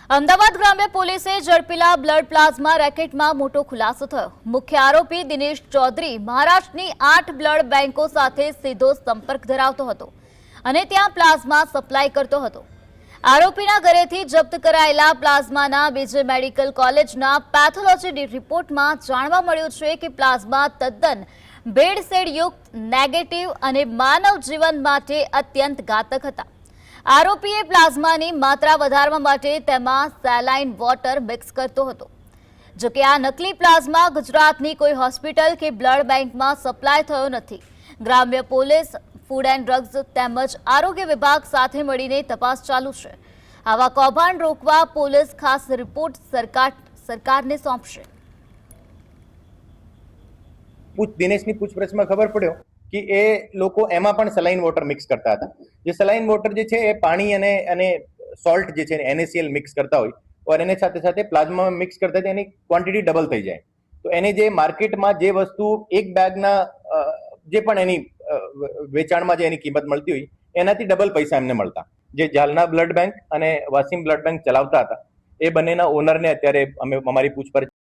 અમદાવાદ ગ્રામ્ય પોલીસે ઝડપેલા blood plasma રેકેટમાં મોટો ખુલાસો થયો। મુખ્ય આરોપી દિનેશ ચૌધરી મહારાષ્ટ્રની 8 બ્લડ બેંકો સાથે સીધો સંપર્ક ધરાવતો હતો અને ત્યાં પ્લાઝમા સપ્લાય કરતો હતો। આરોપીના ઘરેથી જપ્ત કરાયેલા પ્લાઝમાના બીજે મેડિકલ કોલેજના પેથોલોજી રિપોર્ટમાં જાણવા મળ્યું છે કે પ્લાઝમા તદ્દન ભેળસેળયુક્ત, નેગેટિવ અને માનવ જીવન માટે અત્યંત ઘાતક હતા। આરોપીએ પ્લાઝમાની માત્રા વધારવા માટે તેમાં સેલાઇન વોટર મિક્સ કરતો હતો। જો કે આ નકલી પ્લાઝમા ગુજરાતની કોઈ હોસ્પિટલ કે બ્લડ બેંકમાં સપ્લાય થયો નથી। ગ્રામ્ય પોલીસ, ફૂડ એન્ડ ડ્રગ્સ તેમજ આરોગ્ય વિભાગ સાથે મળીને તપાસ ચાલુ છે। આવા કૌભાંડ રોકવા પોલીસ ખાસ રિપોર્ટ સરકારને સોંપશે। દિનેશની પૂછપરછમાં ખબર પડ્યો કે એ લોકો એમાં પણ સલાઇન વોટર મિક્સ કરતા હતા। જે સલાઇન વોટર જે છે એ પાણી અને સોલ્ટ જે છે NaCl મિક્સ કરતા હોય और એને સાથે સાથે પ્લાઝમામાં મિક્સ કરતા હોય એની ક્વોન્ટિટી ડબલ થઈ જાય। તો એને જે માર્કેટમાં જે વસ્તુ એક બેગના જે પણ એની વેચાણમાં જે એની કિંમત મળતી હોય એનાથી ડબલ પૈસા એમને મળતા। જે જાલના બ્લડ બેંક અને વાસીમ બ્લડ બેંક ચલાવતા હતા એ બંનેના ઓનરને અત્યારે અમે અમારી પૂછપરછ